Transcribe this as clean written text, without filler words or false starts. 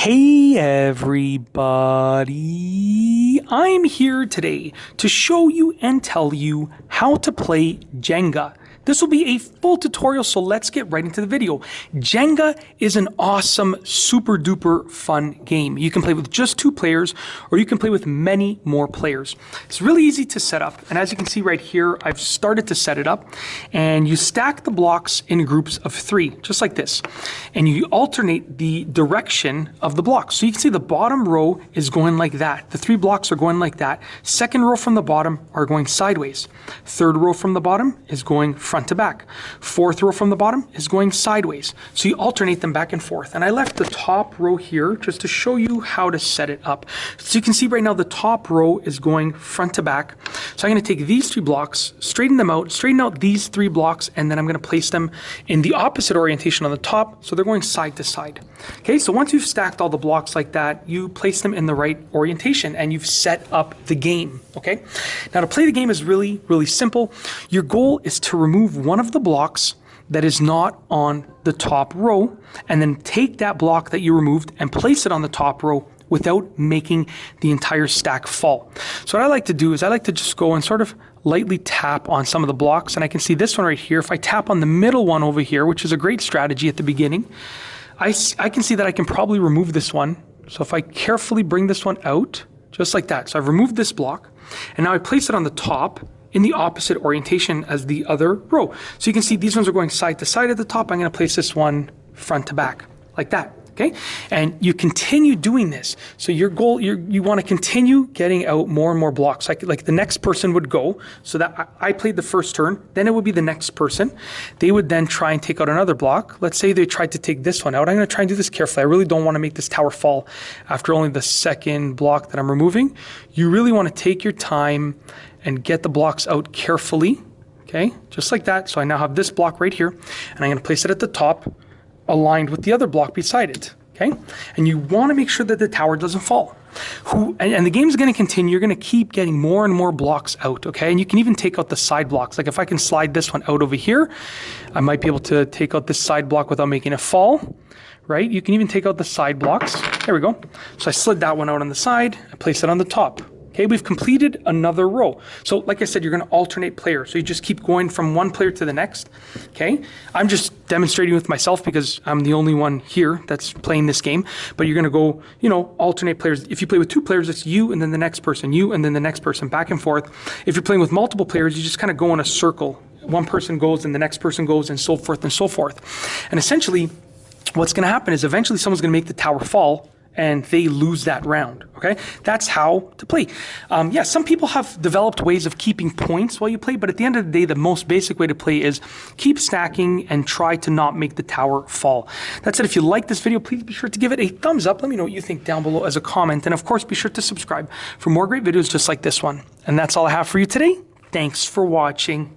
Hey everybody, I'm here today to show you and tell you how to play Jenga. This will be a full tutorial, so let's get right into the video. Jenga is an awesome, super duper fun game. You can play with just 2 players, or you can play with many more players. It's really easy to set up, and as you can see right here, I've started to set it up, and you stack the blocks in groups of 3, just like this, and you alternate the direction of the blocks. So you can see the bottom row is going like that. The 3 blocks are going like that. Second row from the bottom are going sideways. Third row from the bottom is going front to back. Fourth row from the bottom is going sideways. So you alternate them back and forth. And I left the top row here just to show you how to set it up. So you can see right now the top row is going front to back. So I'm going to take these 3 blocks, straighten out these 3 blocks, and then I'm going to place them in the opposite orientation on the top, so they're going side to side. Okay, so once you've stacked all the blocks like that, you place them in the right orientation and you've set up the game. Okay, now to play the game is really, really simple. Your goal is to remove one of the blocks that is not on the top row, and then take that block that you removed and place it on the top row without making the entire stack fall. So what I like to do is I like to just go and sort of lightly tap on some of the blocks, and I can see this one right here. If I tap on the middle one over here, which is a great strategy at the beginning, I can see that I can probably remove this one. So if I carefully bring this one out, just like that. So I've removed this block, and now I place it on the top in the opposite orientation as the other row. So you can see these ones are going side to side at the top. I'm going to place this one front to back, like that. Okay, and you continue doing this. So your goal, you want to continue getting out more and more blocks. Like the next person would go, so that I played the first turn, then it would be the next person. They would then try and take out another block. Let's say they tried to take this one out. I'm going to try and do this carefully. I really don't want to make this tower fall after only the second block that I'm removing. You really want to take your time and get the blocks out carefully. Okay, just like that. So I now have this block right here, and I'm going to place it at the top, aligned with the other block beside it. Okay, and you want to make sure that the tower doesn't fall. And the game is going to continue. You're going to keep getting more and more blocks out. Okay, and you can even take out the side blocks. Like if I can slide this one out over here, I might be able to take out this side block without making it fall. Right? You can even take out the side blocks. There we go. So I slid that one out on the side. I place it on the top. Okay, we've completed another row. So like I said, you're going to alternate players. So you just keep going from one player to the next. Okay, I'm just demonstrating with myself because I'm the only one here that's playing this game. But you're going to go, alternate players. If you play with 2 players, it's you and then the next person, you and then the next person, back and forth. If you're playing with multiple players, you just kind of go in a circle. One person goes and the next person goes, and so forth and so forth. And essentially, what's going to happen is eventually someone's going to make the tower fall, and they lose that round. Okay, that's how to play. Yeah, some people have developed ways of keeping points while you play, but at the end of the day, the most basic way to play is keep stacking and try to not make the tower fall. That said, if you like this video, please be sure to give it a thumbs up. Let me know what you think down below as a comment, and of course, be sure to subscribe for more great videos just like this one. And that's all I have for you today. Thanks for watching.